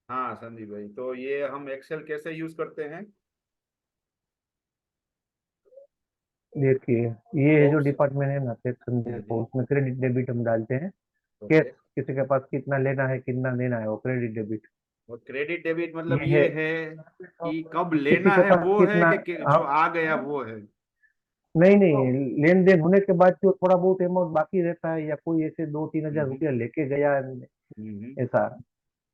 हाँ संदीप भाई, तो ये हम एक्सेल कैसे यूज करते हैं? देखिए, ये जो बॉक्स। डिपार्टमेंट है ना, सेक्शन, देखो हम्म। उसमें क्रेडिट डेबिट हम डालते हैं। Cash, okay. किसी के पास कितना लेना है कितना देना है, वो क्रेडिट डेबिट। और क्रेडिट डेबिट मतलब ये है ये है कि कब किसी लेना के है पास वो है कितना। कि जो हाँ, आ गया वो है? नहीं नहीं, लेन देन होने के बाद जो थोड़ा बहुत अमाउंट बाकी रहता है, या कोई ऐसे 2-3 हजार हम्म। रुपया लेके गया, हम्म। ऐसा,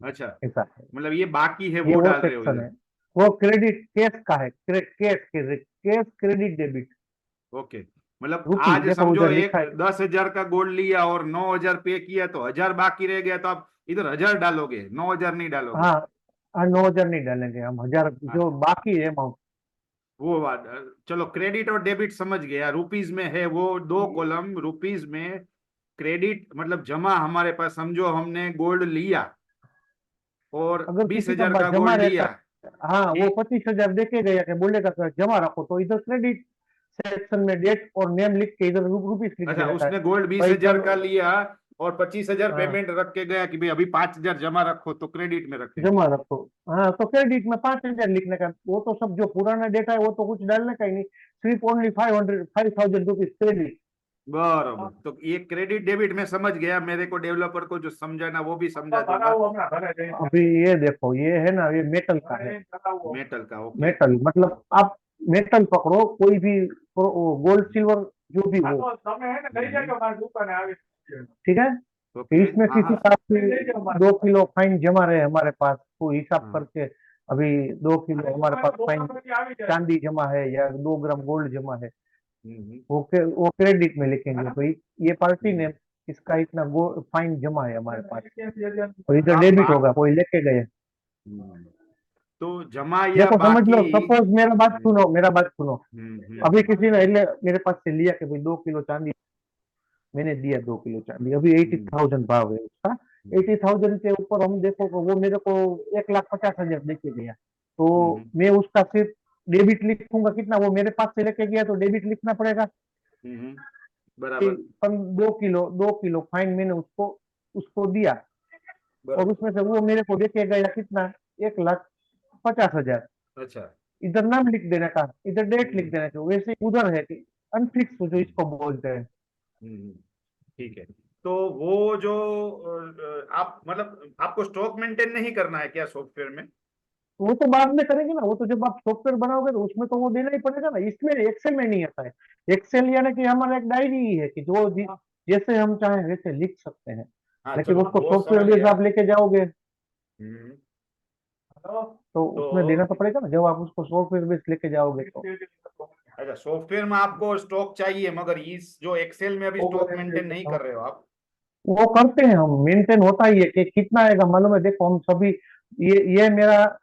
अच्छा, ऐसा है। मतलब ये बाकी है ये वो वो डाल रहे हो सेक्शन इधर? है। वो क्रेडिट कैश का है, cash cash credit debit. Okay, मतलब रुपी आज देखो समझो उधर एक लिखा है। 10,000 का गोल्ड लिया और 9,000 पे किया, तो 1,000 बाकी रह गया, तो आप इधर 1,000 डालोगे, 9,000 नहीं डालोगे? हाँ हाँ, 9 हजार नहीं डालेंगे हम, 1000 हाँ, जो बाकी है अमाउंट। वो बात। चलो, क्रेडिट और डेबिट समझ गया, रुपीज में है वो दो कॉलम रुपीज में। क्रेडिट मतलब जमा हमारे पास, समझो हमने गोल्ड लिया और अगर बीस किसी का हजार का जमा गोल्ड रहता लिया। है, हाँ, वो ठीक। 25 हजार देके गया कि बोलेगा कि जमा रखो, तो इधर क्रेडिट सेक्शन में डेट और नेम लिख के इधर रुपीस लिख अच्छा, दे रहता है। उसने गोल्ड बीस भाई हजार का चलो। लिया और 25,000 हाँ, पेमेंट रख के गया कि भाई अभी 5,000 जमा रखो, तो क्रेडिट में रखेंगे। जमा रखो। हाँ, तो क्रेडिट में 5 हजार लिखने का, वो तो सब जो पुराना डेटा है वो तो कुछ डालने का ही नहीं। सिर्फ ओनली 5,000 रुपीज क्रेडिट। बरोबर, तो ये क्रेडिट डेबिट में समझ गया, मेरे को डेवलपर को जो समझाना वो भी समझा दूंगा। अभी ये देखो, ये है ना, ये मेटल का है। मेटल का, ओके। मेटल मतलब आप मेटल पकड़ो कोई भी, गोल्ड सिल्वर जो भी हो, हम्म। ठीक है। तो ओके। इसमें हाँ किसी हाँ। का भी 2 किलो फाइन जमा रहे हमारे पास, तो हिसाब हाँ। करके अभी 2 किलो हमारे पास फाइन चांदी जमा है, या 2 ग्राम गोल्ड जमा है, हम्म। वो क्रेडिट में लिखेंगे भाई, ये पार्टी ने हम्म। इसका इतना फाइन जमा है हमारे पास, और इधर हाँ, डेबिट बात। होगा, कोई लेके गए। हम्म। तो जमा या देखो समझ बाकी। लो, सपोज मेरा बात हम्म। सुनो, मेरा बात सुनो। अभी हम्म। किसी ने मेरे पास से लिया कि भाई 2 किलो चांदी, मैंने दिया 2 किलो चांदी, अभी एटी हम्म। थाउजेंड भाव है उसका। हम्म। 80,000 के ऊपर हम देखो कि वो मेरे को 1,50,000 देके गया, तो हम्म। मैं उसका सिर्फ डेबिट लिखूंगा कितना, वो मेरे पास से लेके गया तो डेबिट लिखना पड़ेगा कि बराबर। 2 किलो फाइन मैंने उसको उसको दिया, और बराबर। उसमें से वो मेरे को देके गया कितना, 1,50,000। अच्छा। इधर नाम लिख देने का, इधर डेट लिख हम्म। देने का, वैसे उधर है कि अनफिक्स जो हम्म। इसको बोलते हैं। हम्म। ठीक है। तो वो जो आप मतलब आपको स्टॉक मेंटेन नहीं करना है क्या सॉफ्टवेयर में? वो तो बाद में करेंगे ना, वो तो जब आप सॉफ्टवेयर बनाओगे तो उसमें तो वो देना ही पड़ेगा ना, इसमें एक्सेल में नहीं आता है। एक्सेल यानी कि हमारा एक डायरी ही है कि जो जैसे हम चाहें वैसे लिख सकते हैं, हाँ, लेकिन चलो उसको वो सॉफ्टवेयर समझ बेस गया। आप लेके जाओगे हम्म। तो तो उसमें देना तो पड़ेगा ना, जब आप उसको सॉफ्टवेयर बेस लेके जाओगे तो। अच्छा, सॉफ्टवेयर में आपको स्टॉक चाहिए, मगर इस जो एक्सेल में अभी स्टॉक मेंटेन नहीं कर रहे हो आप? वो करते हैं हम, मेंटेन होता ही है कि कितना आएगा मालूम है, देखो हम सभी, ये मेरा,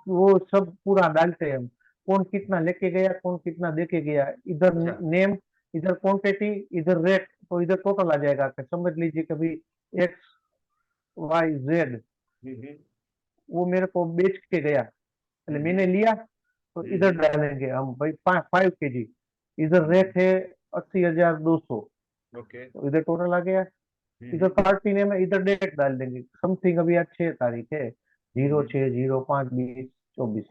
वो सब पूरा डालते हैं हम, कौन कितना लेके गया, कौन कितना देके गया, इधर अच्छा। नेम, इधर क्वांटिटी, इधर रेट, तो इधर टोटल आ जाएगा कि समझ लीजिए कभी XYZ, हम्म। वो मेरे को बेच के गया, पहले मैंने हम्म। लिया, तो इधर हम्म। डालेंगे हम भाई 5 kg, इधर हम्म। रेट है 80,200, ओके। तो इधर टोटल आ गया। इधर हम्म। पार्टी नेम है, इधर डेट डाल देंगे, समथिंग अभी आज 6 तारीख है, जीरो हम्म। छः जीरो पाँच बीस चौबीस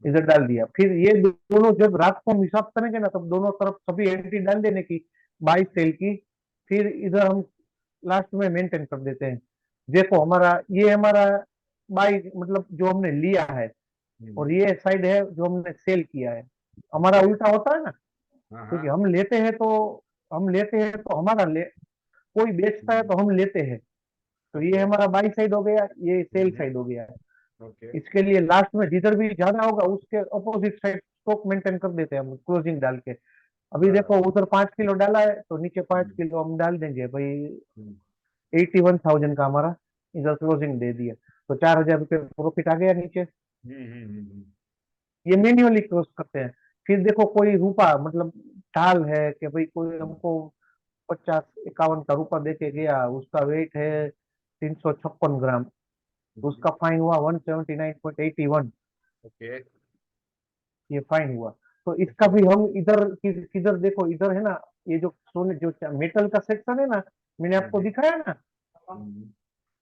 इधर ओके। डाल दिया। फिर ये दोनों जब रात को हम हिसाब करेंगे ना, तब दोनों तरफ सभी एंट्री डाल देने की, बाई सेल की। फिर इधर हम लास्ट में मेंटेन कर देते हैं, देखो हमारा, ये हमारा बाई मतलब जो हमने लिया है, और हम्म। ये साइड है जो हमने सेल किया है। हमारा ओके। उल्टा होता है ना, हाँ हाँ। क्योंकि हम लेते हैं तो हमारा कोई बेचता है हम्म। तो हम लेते हैं, तो ये ओके। हमारा बाई साइड हो गया, ये सेल हम्म। साइड हो गया। ओके। इसके लिए लास्ट में जिधर भी ज्यादा होगा उसके अपोजिट साइड स्टॉक मेंटेन कर देते हैं हम, क्लोजिंग डाल के। अभी देखो बराबर। उधर 5 किलो डाला है, तो नीचे पांच हम्म। किलो हम डाल देंगे भाई, हम्म। 81,000 का हमारा इधर क्लोजिंग दे दिया, तो 4,000 रुपये प्रॉफिट आ गया नीचे। हम्म। ये मैन्युअली क्लोज करते हैं। फिर देखो कोई रूपा मतलब ढाल है कि भाई कोई हम्म। हमको 50-51 का रूपा देके गया, उसका वेट है 356 ग्राम, तो हम्म। उसका फाइन हुआ 179.81, ओके। ये फाइन हुआ। तो इसका ओके। भी हम इधर किधर देखो, इधर है ना, ये जो सोने जो मेटल का सेक्शन है ना, मैंने आपको हम्म। दिखाया ना, हम्म।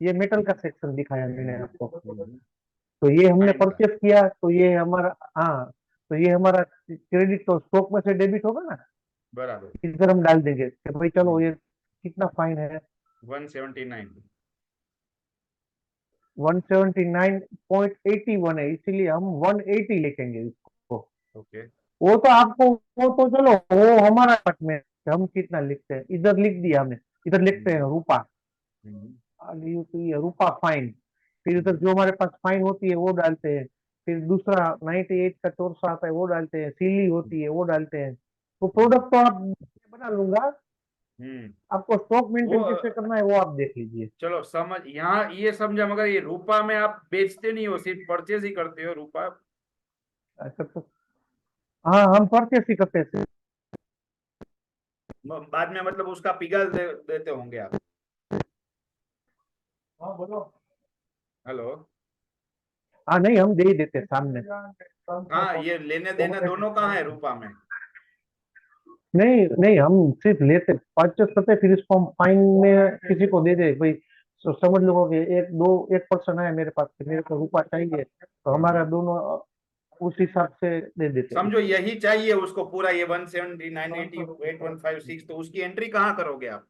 ये मेटल का सेक्शन दिखाया मैंने आपको। हम्म, तो ये हमने फाइन का। परचेस किया, तो ये हमारा, हाँ, तो ये हमारा क्रेडिट तो स्टॉक में से डेबिट होगा ना, बराबर। इधर हम डाल देंगे कि भाई चलो ये कितना फाइन है, 179। 179.81 है, इसीलिए हम 180 लिखेंगे इसको। ओके। वो तो आपको, वो तो चलो वो हमारा पार्ट में है, कि हम कितना लिखते हैं, इधर लिख दिया हमने, इधर लिखते हैं रुपा, हम्म, तो ये रुपा फाइन, फिर इधर जो हमारे पास फाइन होती है वो डालते हैं, फिर दूसरा 98 का चोरसा आता है वो डालते हैं, सीली होती है वो डालते हैं। तो प्रोडक्ट तो आप बना लूंगा, हम्म। आपको स्टॉक वो मेंटेन कैसे करना है वो आप देख लीजिए। चलो समझ, यहाँ ये समझा, मगर ये रूपा में आप बेचते नहीं हो, सिर्फ परचेज ही करते हो रूपा। ऐसा तो, हाँ हम परचेस ही करते हैं। बाद में मतलब उसका पिघल देते होंगे आप। हाँ बोलो। हेलो। हाँ नहीं, हम दे ही देते हैं सामने। हाँ, ये लेने देने दोनों कहाँ है रूपा में? नहीं नहीं, हम सिर्फ लेते परचेस करते, फिर इसको हम फाइन में किसी को दे दे भाई, समझ लो कि एक दो, एक पर्सन है मेरे पास कि मेरे को रुपया चाहिए, तो हमारा हाँ, दोनों उस हिसाब से दे देते हैं। समझो यही चाहिए उसको पूरा, ये 179, 80, 8156, तो उसकी एंट्री कहाँ करोगे आप?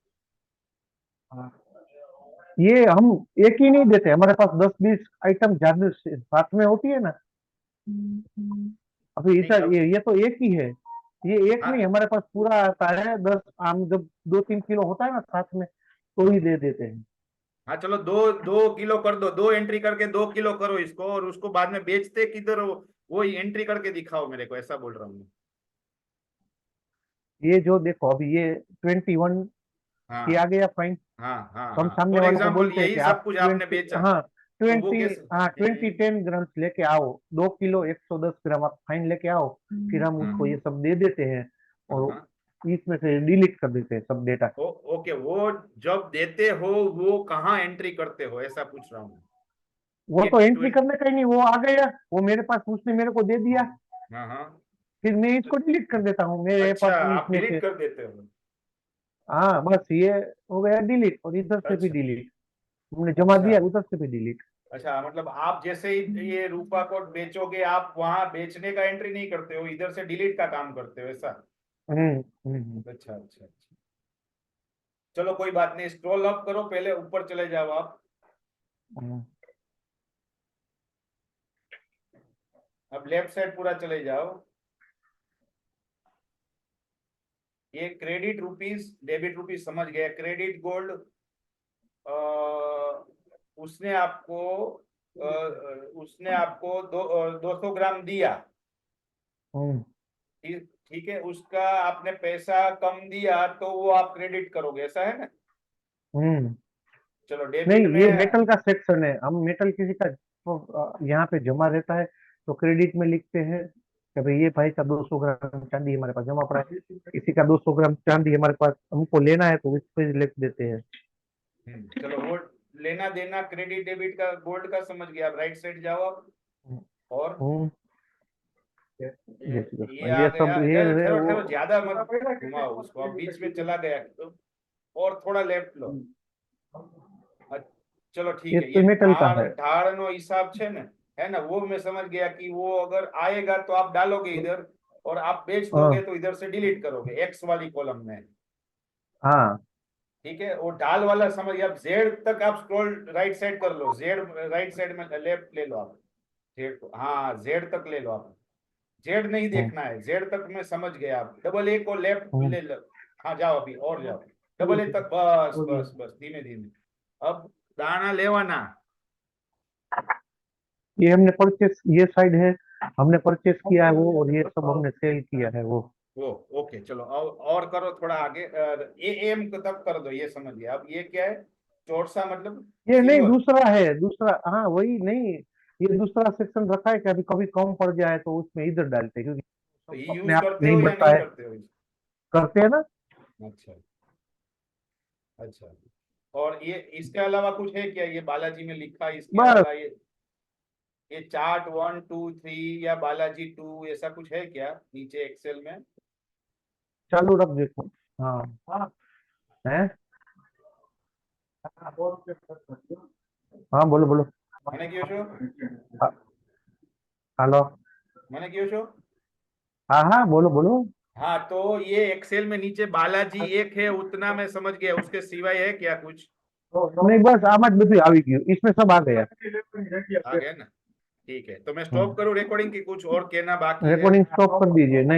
हाँ। ये हम एक ही नहीं देते, हमारे पास 10-20 आइटम ज्यादा साथ में होती है ना। अभी नहीं इधर अब। ये तो एक ही है, ये एक नहीं, हाँ हमारे पास पूरा आता है 10 आम, जब 2-3 किलो होता है ना साथ में, तो ही दे देते हैं। हाँ, चलो 2 2 किलो कर दो, 2 एंट्री करके 2 किलो करो इसको, और उसको बाद में बेचते किधर हो, वो एंट्री करके दिखाओ मेरे को, ऐसा बोल रहा हूँ मैं। ये जो देखो अभी ये 21 की आ हाँ गया फाइन, हाँ हाँ तो हम हाँ, सामने फॉर वाले को एग्जाम्पल बोलते हैं कि यही सब आप कुछ आपने 20, बेचा, हाँ तो वो 20, कैसे? हाँ 20 10 ग्राम्स लेके आओ, 2 किलो 110 ग्राम आप फाइन लेके आओ, फिर हम उसको ये हाँ सब दे देते हैं, हाँ और हाँ। इसमें से डिलीट कर देते हैं सब डेटा। ओके, वो जब देते हो वो कहाँ एंट्री करते हो, ऐसा पूछ रहा हूँ। वो ये तो एंट्री 20। करने का ही नहीं, वो आ गया, वो मेरे पास, उसने मेरे को दे दिया, हाँ हाँ। फिर मैं इसको डिलीट कर देता हूँ मेरे अच्छा, पास आप इसमें से। डिलीट कर देते हो? हाँ बस ये हो गया डिलीट, और इधर से भी अच्छा डिलीट, हमने जमा अच्छा दिया उधर से भी डिलीट। अच्छा, मतलब आप जैसे ही ये रूपा को बेचोगे, आप वहां बेचने का एंट्री नहीं करते हो, इधर से डिलीट का काम करते हो, ऐसा? अच्छा अच्छा अच्छा। चलो कोई बात नहीं, स्क्रॉल अप करो, पहले ऊपर चले जाओ आप। हम्म। अब लेफ्ट साइड पूरा चले जाओ। ये क्रेडिट रुपीस डेबिट रुपीस समझ गया, क्रेडिट गोल्ड। उसने आपको उसने आपको 200 ग्राम दिया। हम्म। ठीक ठीक है, उसका आपने पैसा कम दिया तो वो आप क्रेडिट करोगे, ऐसा है ना? हम्म। चलो डेबिट नहीं, में। ये मेटल का सेक्शन है, हम मेटल किसी का यहाँ पे जमा रहता है, तो क्रेडिट में लिखते हैं कि भाई ये भाई का 200 ग्राम चांदी हमारे पास जमा पड़ा है, किसी का 200 ग्राम चांदी हमारे पास हमको लेना है, तो इस पे लिख देते हैं। चलो वो लेना देना क्रेडिट डेबिट का गोल्ड का समझ गया, आप राइट साइड जाओ आप। और हम्म। ये जय श्री ये कृष्ण, आ ये सब गया, ये है ठहरो वो। ठहरो, ज्यादा मत घुमाओ उसको, अब बीच में चला गया तो। और थोड़ा लेफ्ट लो। अ- चलो ये ठीक है, ये तो मेटल का ढाल है। ढाल नो हिसाब है ना, है ना, वो मैं समझ गया कि वो अगर आएगा तो आप डालोगे इधर, और आप बेच दोगे हाँ तो इधर से डिलीट करोगे एक्स वाली कॉलम में। हाँ। ठीक है, वो ढाल वाला समझ गया। अब जेड तक आप स्क्रॉल राइट साइड कर लो, जेड राइट साइड में लेफ्ट ले लो आप। जेड को, हाँ जेड तक ले लो आप। जेड नहीं हम्म। देखना है, जेड तक मैं समझ गया, आप डबल ए को लेफ्ट हम्म। ले लो। हाँ जाओ, अभी और जाओ, डबल ए तक, बस बस बस, धीमे धीमे। अब दाना लेवाना। ये हमने परचेस, ये साइड है, हमने परचेस किया है वो, और ये सब हमने सेल किया है वो। वो ओके, चलो और करो थोड़ा आगे, ए एम तक कर दो, ये समझ गया। अब ये क्या है? चौरसा मतलब ये नहीं, सिल्वर। दूसरा है, दूसरा, हाँ वही नहीं, ये दूसरा सेक्शन रखा है कि अभी कभी कम पड़ जाए तो उसमें इधर डालते हैं, तो क्योंकि ये अपने यूज आप करते नहीं हो या बढ़ता नहीं है, करते हो? करते हैं ना। अच्छा अच्छा। और ये इसके अलावा कुछ है क्या, ये बालाजी में लिखा है इसके बस अलावा, ये चार्ट 1 2 3 या बालाजी 2, ऐसा कुछ है क्या नीचे एक्सेल में? चालू रख देखो। हाँ है। हाँ बोलो बोलो। મને કયો છો? हेलो। મને કયો છો? हाँ हाँ बोलो बोलो। हाँ, तो ये एक्सेल में नीचे बालाजी एक है, उतना मैं समझ गया, उसके सिवाय है क्या कुछ? नहीं बस आम ज બધું આવી ગયું, इसमें सब आ गया। आ गया ना? ठीक है, तो मैं स्टॉप करूँ रिकॉर्डिंग की कुछ और कहना बाकी है? रिकॉर्डिंग स्टॉप कर दीजिए। नहीं